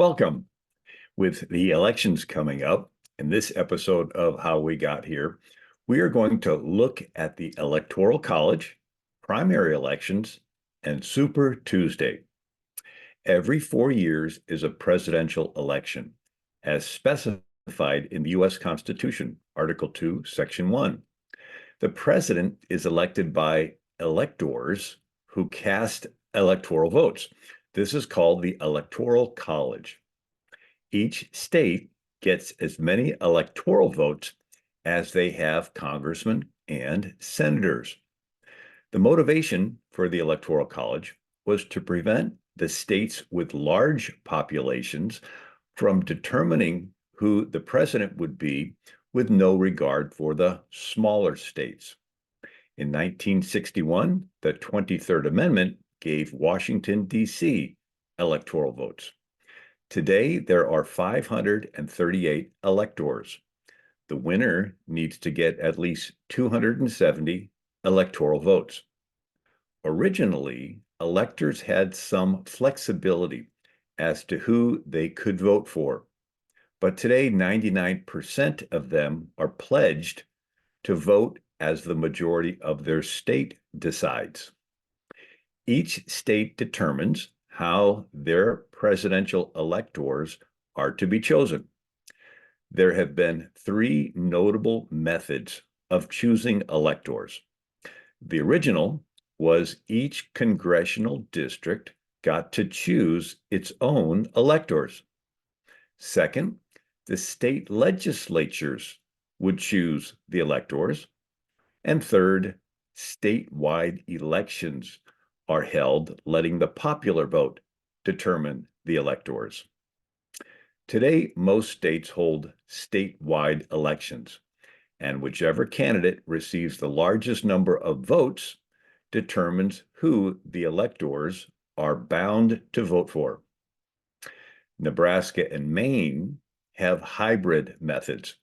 Welcome. With the elections coming up, in this episode of How We Got Here, we are going to look at the Electoral College, primary elections, and Super Tuesday. Every 4 years is a presidential election, as specified in the U.S. Constitution, Article 2, Section 1. The president is elected by electors who cast electoral votes. This is called the Electoral College. Each state gets as many electoral votes as they have congressmen and senators. The motivation for the Electoral College was to prevent the states with large populations from determining who the president would be with no regard for the smaller states. In 1961, the 23rd Amendment gave Washington, D.C. electoral votes. Today, there are 538 electors. The winner needs to get at least 270 electoral votes. Originally, electors had some flexibility as to who they could vote for, but today 99% of them are pledged to vote as the majority of their state decides. Each state determines how their presidential electors are to be chosen. There have been three notable methods of choosing electors. The original was each congressional district got to choose its own electors. Second, the state legislatures would choose the electors. And third, statewide elections are held, letting the popular vote determine the electors. Today, most states hold statewide elections, and whichever candidate receives the largest number of votes determines who the electors are bound to vote for. Nebraska and Maine have hybrid methods,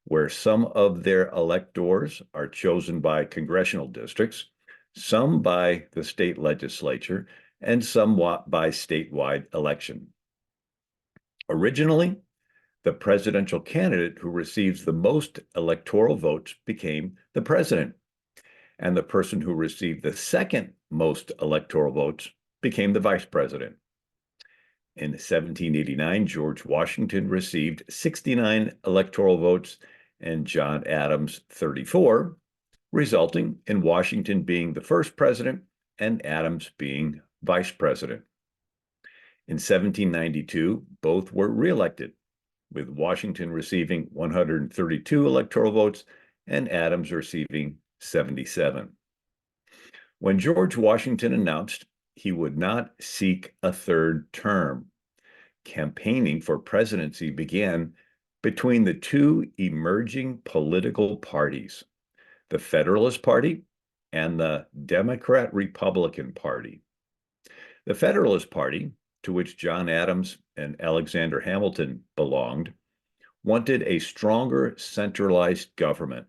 where some of their electors are chosen by congressional districts, some by the state legislature, and somewhat by statewide election. Originally, the presidential candidate who receives the most electoral votes became the president, and the person who received the second most electoral votes became the vice president. In 1789, George Washington received 69 electoral votes and John Adams 34, resulting in Washington being the first president and Adams being vice president. In 1792, both were reelected, with Washington receiving 132 electoral votes and Adams receiving 77. When George Washington announced he would not seek a third term, campaigning for presidency began between the two emerging political parties, the Federalist Party and the Democrat-Republican Party. The Federalist Party, to which John Adams and Alexander Hamilton belonged, wanted a stronger centralized government,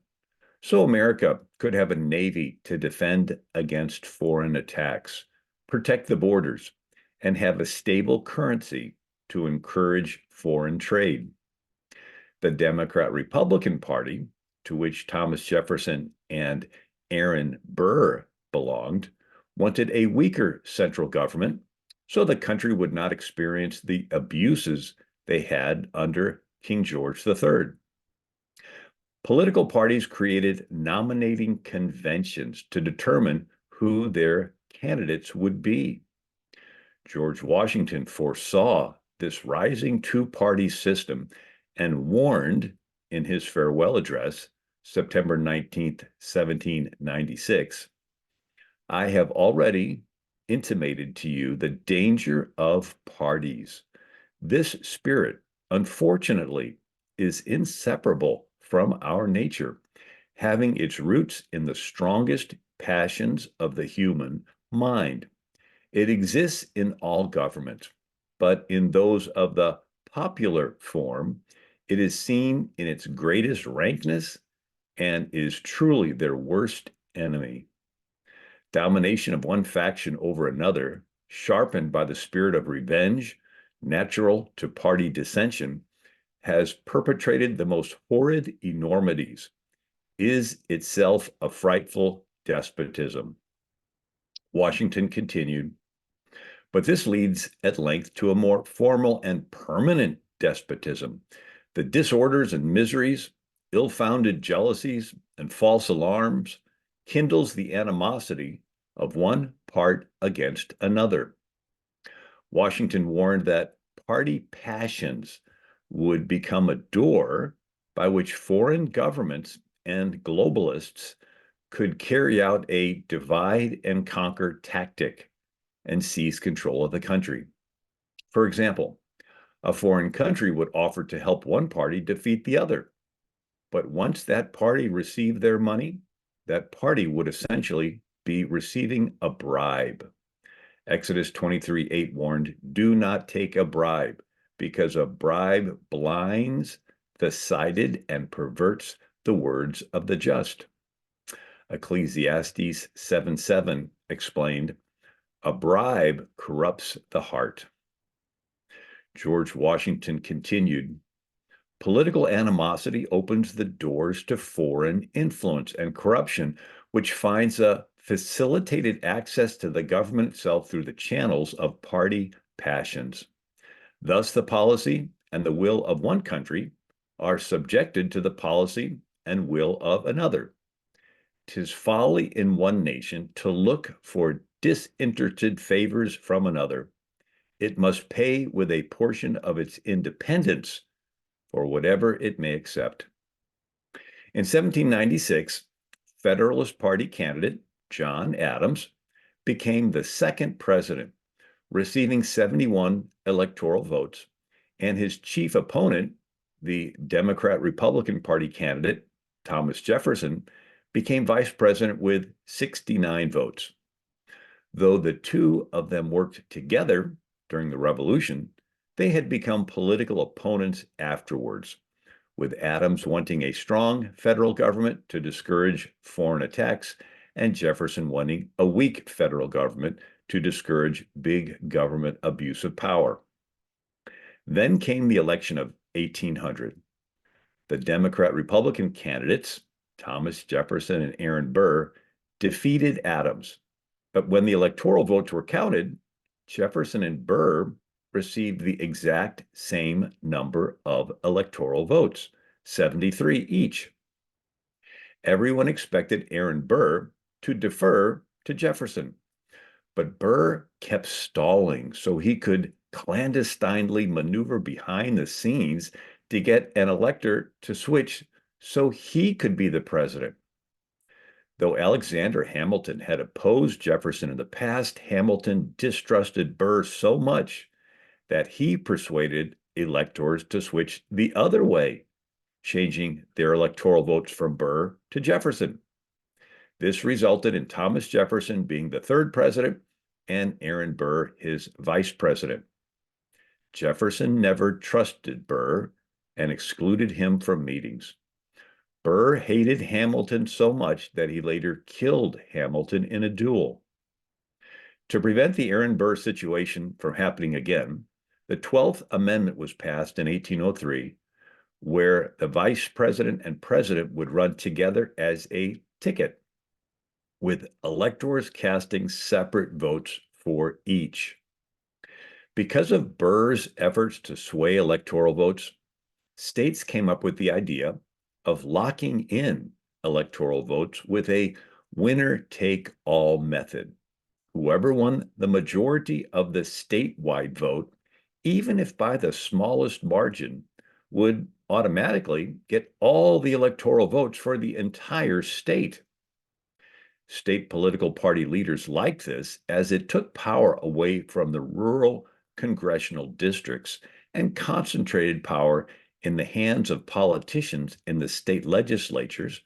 so America could have a navy to defend against foreign attacks, protect the borders, and have a stable currency to encourage foreign trade. The Democrat-Republican Party, to which Thomas Jefferson and Aaron Burr belonged, wanted a weaker central government so the country would not experience the abuses they had under King George III. Political parties created nominating conventions to determine who their candidates would be. George Washington foresaw this rising two-party system and warned in his farewell address, September 19th, 1796, "I have already intimated to you the danger of parties. This spirit, unfortunately, is inseparable from our nature, having its roots in the strongest passions of the human mind. It exists in all governments, but in those of the popular form, it is seen in its greatest rankness and is truly their worst enemy. Domination of one faction over another, sharpened by the spirit of revenge, natural to party dissension, has perpetrated the most horrid enormities, is itself a frightful despotism. Washington continued, but this leads at length to a more formal and permanent despotism. The disorders and miseries, ill-founded jealousies, and false alarms kindles the animosity of one part against another. Washington warned that party passions would become a door by which foreign governments and globalists could carry out a divide and conquer tactic and seize control of the country. For example, a foreign country would offer to help one party defeat the other. But once that party received their money, that party would essentially be receiving a bribe. Exodus 23:8 warned, do not take a bribe, because a bribe blinds the sighted and perverts the words of the just. Ecclesiastes 7:7 explained, a bribe corrupts the heart. George Washington continued, political animosity opens the doors to foreign influence and corruption, which finds a facilitated access to the government itself through the channels of party passions. Thus, the policy and the will of one country are subjected to the policy and will of another. 'Tis folly in one nation to look for disinterested favors from another. It must pay with a portion of its independence for whatever it may accept. In 1796, Federalist Party candidate John Adams became the second president, receiving 71 electoral votes, and his chief opponent, the Democrat-Republican Party candidate Thomas Jefferson, became vice president with 69 votes. Though the two of them worked together during the Revolution, they had become political opponents afterwards, with Adams wanting a strong federal government to discourage foreign attacks and Jefferson wanting a weak federal government to discourage big government abuse of power. Then came the election of 1800. The Democrat-Republican candidates, Thomas Jefferson and Aaron Burr, defeated Adams. But when the electoral votes were counted, Jefferson and Burr received the exact same number of electoral votes, 73 each. Everyone expected Aaron Burr to defer to Jefferson, but Burr kept stalling so he could clandestinely maneuver behind the scenes to get an elector to switch so he could be the president. Though Alexander Hamilton had opposed Jefferson in the past, Hamilton distrusted Burr so much that he persuaded electors to switch the other way, changing their electoral votes from Burr to Jefferson. This resulted in Thomas Jefferson being the third president and Aaron Burr his vice president. Jefferson never trusted Burr and excluded him from meetings. Burr hated Hamilton so much that he later killed Hamilton in a duel. To prevent the Aaron Burr situation from happening again, the 12th Amendment was passed in 1803, where the vice president and president would run together as a ticket, with electors casting separate votes for each. Because of Burr's efforts to sway electoral votes, states came up with the idea of locking in electoral votes with a winner-take-all method. Whoever won the majority of the statewide vote, even if by the smallest margin, would automatically get all the electoral votes for the entire state. State political party leaders liked this as it took power away from the rural congressional districts and concentrated power in the hands of politicians in the state legislatures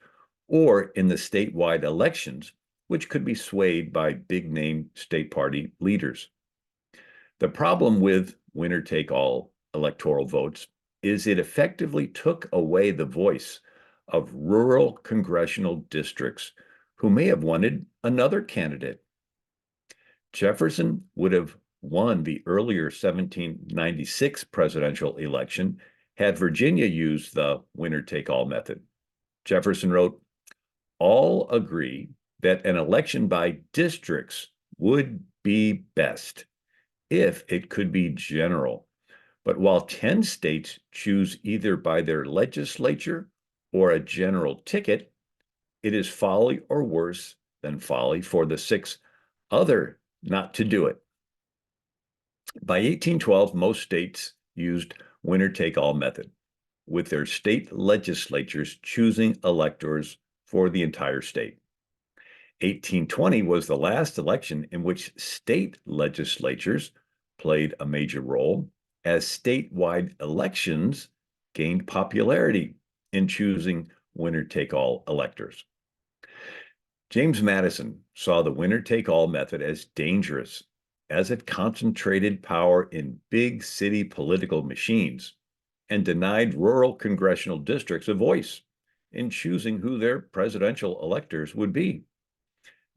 or in the statewide elections, which could be swayed by big-name state party leaders. The problem with winner-take-all electoral votes is it effectively took away the voice of rural congressional districts who may have wanted another candidate. Jefferson would have won the earlier 1796 presidential election had Virginia used the winner-take-all method. Jefferson wrote, "All agree that an election by districts would be best if it could be general. But while 10 states choose either by their legislature or a general ticket, it is folly or worse than folly for the 6 other not to do it." By 1812, most states used winner-take-all method, with their state legislatures choosing electors for the entire state. 1820 was the last election in which state legislatures played a major role, as statewide elections gained popularity in choosing winner-take-all electors. James Madison saw the winner-take-all method as dangerous, as it concentrated power in big city political machines and denied rural congressional districts a voice in choosing who their presidential electors would be.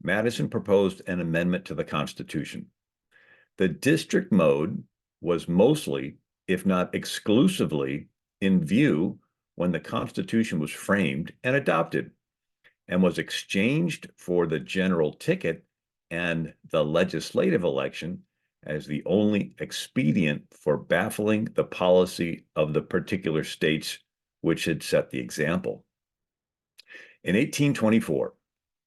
Madison proposed an amendment to the Constitution. The district mode was mostly, if not exclusively, in view when the Constitution was framed and adopted, and was exchanged for the general ticket and the legislative election as the only expedient for baffling the policy of the particular states which had set the example. In 1824,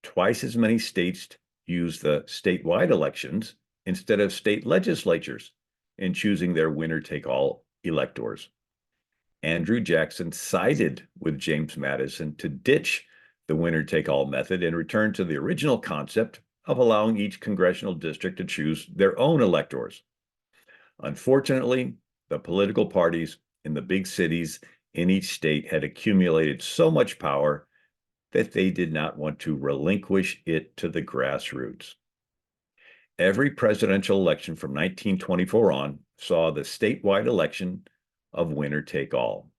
twice as many states used the statewide elections instead of state legislatures in choosing their winner-take-all electors. Andrew Jackson sided with James Madison to ditch the winner-take-all method and return to the original concept of allowing each congressional district to choose their own electors. Unfortunately, the political parties in the big cities in each state had accumulated so much power that they did not want to relinquish it to the grassroots. Every presidential election from 1924 on saw the statewide election of winner-take-all.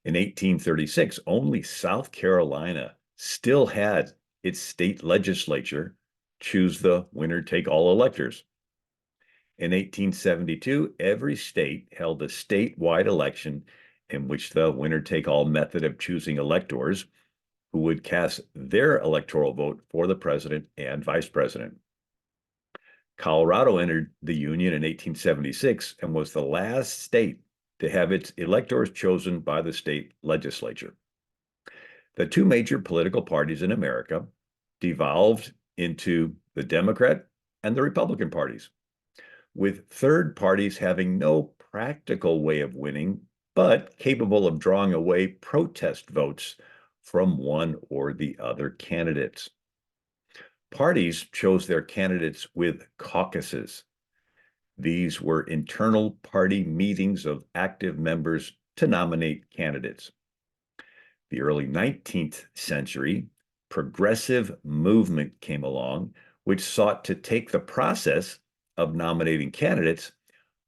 In 1836, only South Carolina still had its state legislature choose the winner-take-all electors. In 1872, every state held a statewide election in which the winner-take-all method of choosing electors who would cast their electoral vote for the president and vice president. Colorado entered the Union in 1876 and was the last state to have its electors chosen by the state legislature. The 2 major political parties in America devolved into the Democrat and the Republican parties, with third parties having no practical way of winning, but capable of drawing away protest votes from one or the other candidates. Parties chose their candidates with caucuses. These were internal party meetings of active members to nominate candidates. The early 19th century, progressive movement came along, which sought to take the process of nominating candidates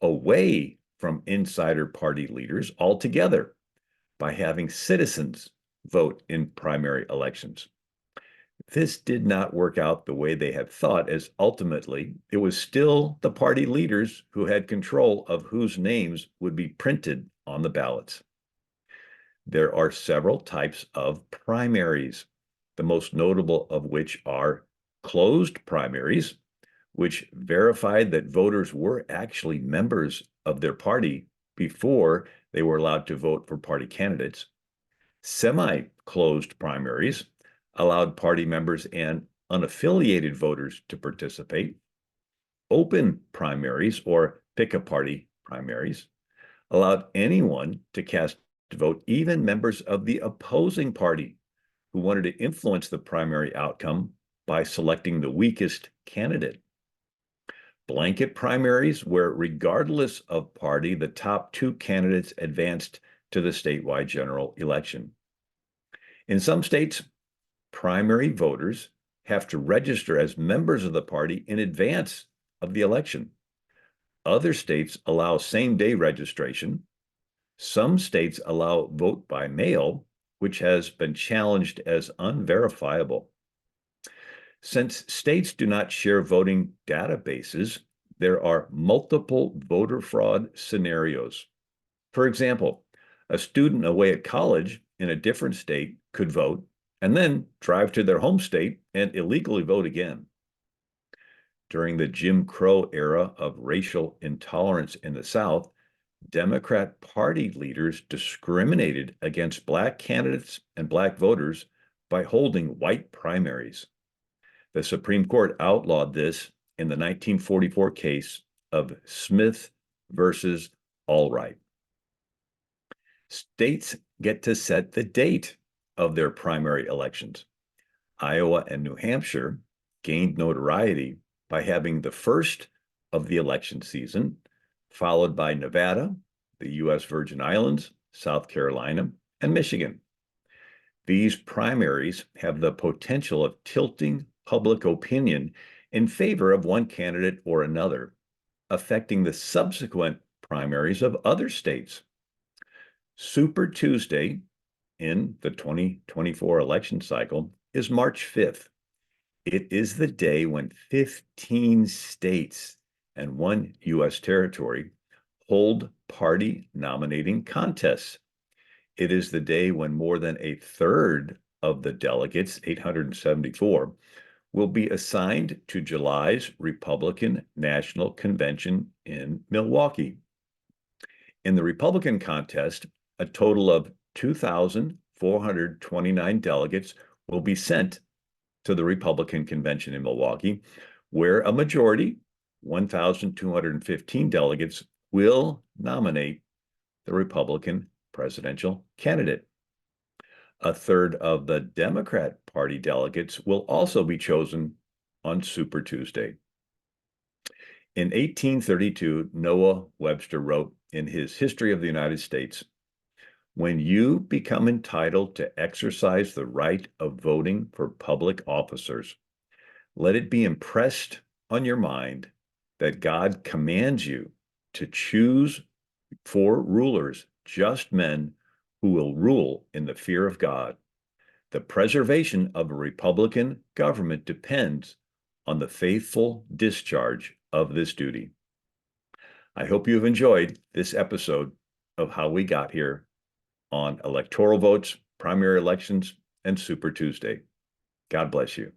away from insider party leaders altogether by having citizens vote in primary elections. This did not work out the way they had thought, as ultimately it was still the party leaders who had control of whose names would be printed on the ballots. There are several types of primaries, the most notable of which are closed primaries, which verified that voters were actually members of their party before they were allowed to vote for party candidates. Semi-closed primaries allowed party members and unaffiliated voters to participate. Open primaries, or pick-a-party primaries, allowed anyone to cast a vote, even members of the opposing party who wanted to influence the primary outcome by selecting the weakest candidate. Blanket primaries, where regardless of party, the top 2 candidates advanced to the statewide general election. In some states, primary voters have to register as members of the party in advance of the election. Other states allow same-day registration. Some states allow vote by mail, which has been challenged as unverifiable. Since states do not share voting databases, there are multiple voter fraud scenarios. For example, a student away at college in a different state could vote and then drive to their home state and illegally vote again. During the Jim Crow era of racial intolerance in the South, Democrat Party leaders discriminated against Black candidates and Black voters by holding white primaries. The Supreme Court outlawed this in the 1944 case of Smith versus Allwright. States get to set the date of their primary elections. Iowa and New Hampshire gained notoriety by having the first of the election season, followed by Nevada, the U.S. Virgin Islands, South Carolina, and Michigan. These primaries have the potential of tilting public opinion in favor of one candidate or another, affecting the subsequent primaries of other states. Super Tuesday in the 2024 election cycle is March 5th. It is the day when 15 states and one U.S. territory hold party nominating contests. It is the day when more than a third of the delegates, 874, will be assigned to July's Republican National Convention in Milwaukee. In the Republican contest, a total of 2,429 delegates will be sent to the Republican Convention in Milwaukee, where a majority, 1,215 delegates, will nominate the Republican presidential candidate. A third of the Democrat Party delegates will also be chosen on Super Tuesday. In 1832, Noah Webster wrote in his History of the United States, "When you become entitled to exercise the right of voting for public officers, let it be impressed on your mind that God commands you to choose for rulers just men who will rule in the fear of God. The preservation of a Republican government depends on the faithful discharge of this duty." I hope you've enjoyed this episode of How We Got Here on electoral votes, primary elections, and Super Tuesday. God bless you.